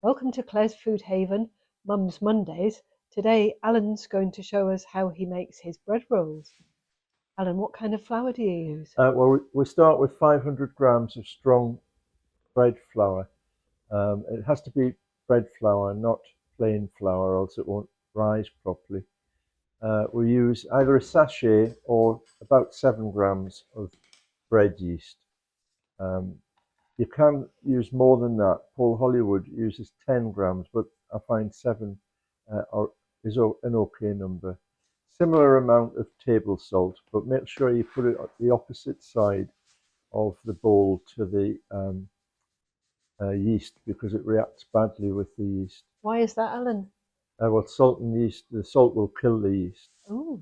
Welcome to Claire's Food Haven, Mum's Mondays. Today, Alan's going to show us how he makes his bread rolls. Alan, what kind of flour do you use? Well, we start with 500 grams of strong bread flour. It has to be bread flour, not plain flour, else it won't rise properly. We use either a sachet or about 7 grams of bread yeast. You can use more than that. Paul Hollywood uses 10 grams, but I find 7 is an okay number. Similar amount of table salt, but make sure you put it at the opposite side of the bowl to the yeast, because it reacts badly with the yeast. Why is that, Alan? Well, salt and yeast, the salt will kill the yeast. Oh,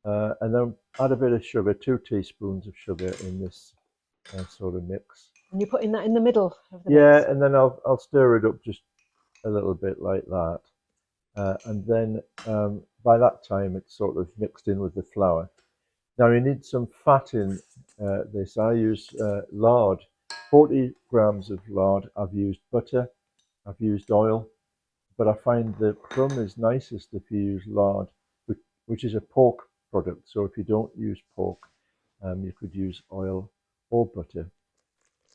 And then add a bit of sugar, 2 teaspoons of sugar in this sort of mix. and you're putting that in the middle of the Yeah, mix? and then I'll stir it up just a little bit like that. And then by that time it's sort of mixed in with the flour. Now you need some fat in this. I use lard, 40 grams of lard. I've used butter, I've used oil, but I find the crumb is nicest if you use lard, which is a pork product. So if you don't use pork, you could use oil or butter.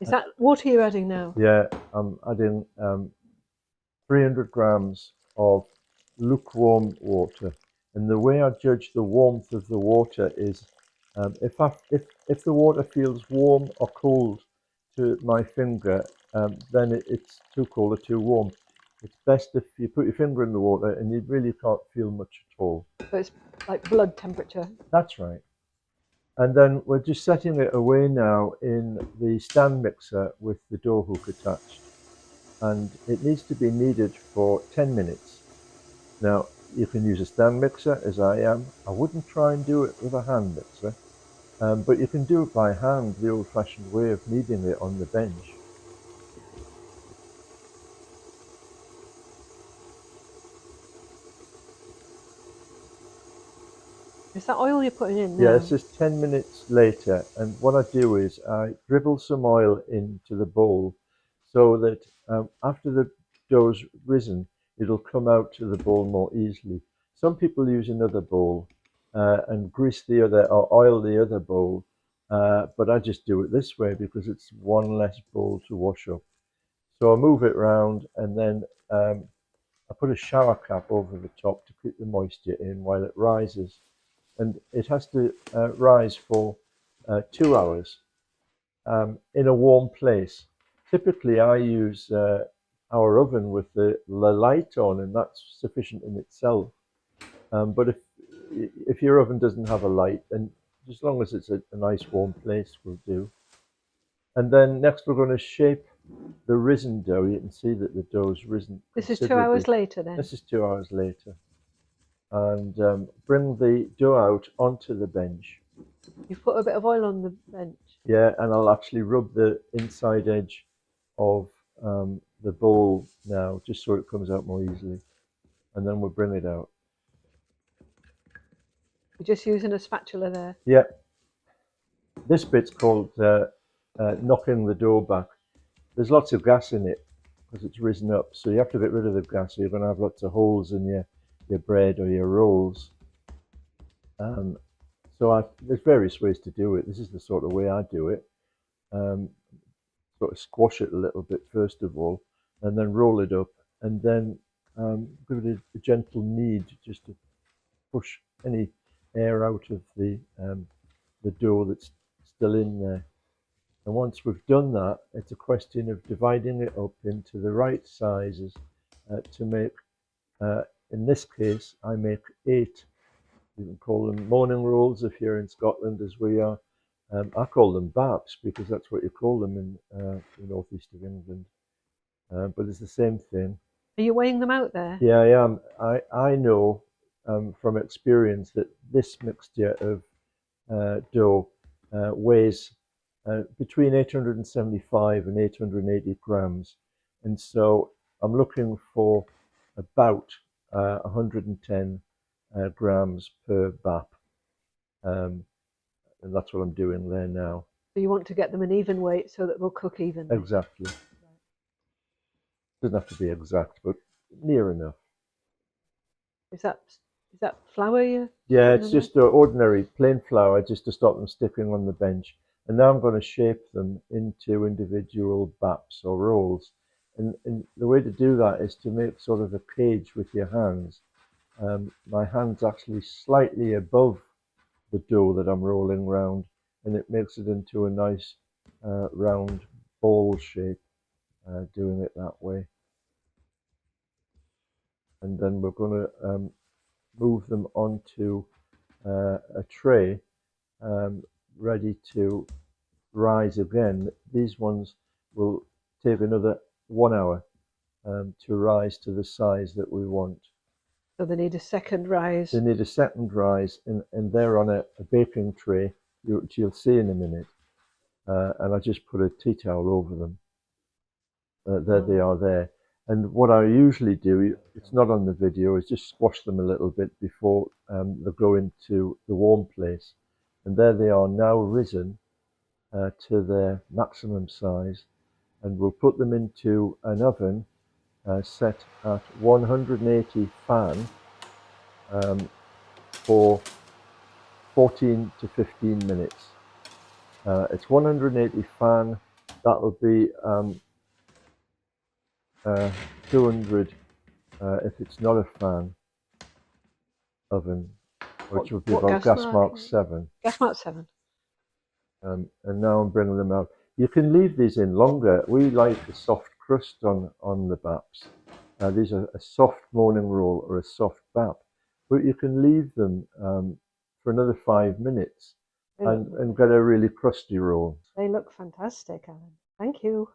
Is that water you're adding now? Yeah, I'm adding 300 grams of lukewarm water. And the way I judge the warmth of the water is if the water feels warm or cold to my finger, then it's too cold or too warm. It's best if you put your finger in the water and you really can't feel much at all. So it's like blood temperature. That's right. And then we're just setting it away now in the stand mixer with the dough hook attached. And it needs to be kneaded for 10 minutes. Now, you can use a stand mixer, as I am. I wouldn't try and do it with a hand mixer, but you can do it by hand, the old-fashioned way of kneading it on the bench. Is that oil you're putting in now? Yeah, this is 10 minutes later, and what I do is I dribble some oil into the bowl so that after the dough's risen, it'll come out to the bowl more easily. Some people use another bowl and grease the other or oil the other bowl, but I just do it this way because it's one less bowl to wash up. So I move it round, and then I put a shower cap over the top to keep the moisture in while it rises. And it has to rise for 2 hours in a warm place. Typically, I use our oven with the light on, and that's sufficient in itself. But if your oven doesn't have a light, then as long as it's a nice warm place will do. And then next we're going to shape the risen dough. You can see that the dough's risen. This is 2 hours later then? This is 2 hours later. And bring the dough out onto the bench. You've put a bit of oil on the bench? Yeah, and I'll actually rub the inside edge of the bowl now, just so it comes out more easily. And then we'll bring it out. You're just using a spatula there? Yeah. This bit's called knocking the dough back. There's lots of gas in it because it's risen up, so you have to get rid of the gas, or you're going to have lots of holes in your bread or your rolls. So there's various ways to do it. This is the sort of way I do it. Sort of squash it a little bit first of all, and then roll it up, and then give it a gentle knead just to push any air out of the dough that's still in there. And once we've done that, it's a question of dividing it up into the right sizes to make, in this case, I make 8. You can call them morning rolls if you're in Scotland, as we are. I call them baps because that's what you call them in the northeast of England. But it's the same thing. Are you weighing them out there? Yeah, I am. I know from experience that this mixture of dough weighs between 875 and 880 grams. And so I'm looking for about 110 grams per bap. And that's what I'm doing there now. So you want to get them an even weight so that they'll cook evenly? Exactly. Doesn't have to be exact, but near enough. Is that flour you? Yeah, putting it's on just ordinary plain flour just to stop them sticking on the bench. And now I'm going to shape them into individual baps or rolls. And the way to do that is to make sort of a cage with your hands. My hand's actually slightly above the dough that I'm rolling round, and it makes it into a nice round ball shape, doing it that way. And then we're going to move them onto a tray, ready to rise again. These ones will take another 1 hour to rise to the size that we want. So they need a second rise. They need a second rise, and they're on a baking tray, which you'll see in a minute. And I just put a tea towel over them. There they are there. And what I usually do, it's not on the video, is just squash them a little bit before they go into the warm place. And there they are now risen to their maximum size. And we'll put them into an oven set at 180 fan for 14 to 15 minutes. It's 180 fan, that'll be 200 if it's not a fan oven, which would be about gas mark 7. Gas mark 7. And now I'm bringing them out. You can leave these in longer. We like a soft crust on the baps. These are a soft morning roll or a soft bap, but you can leave them for another 5 minutes and get a really crusty roll. They look fantastic, Alan. Thank you.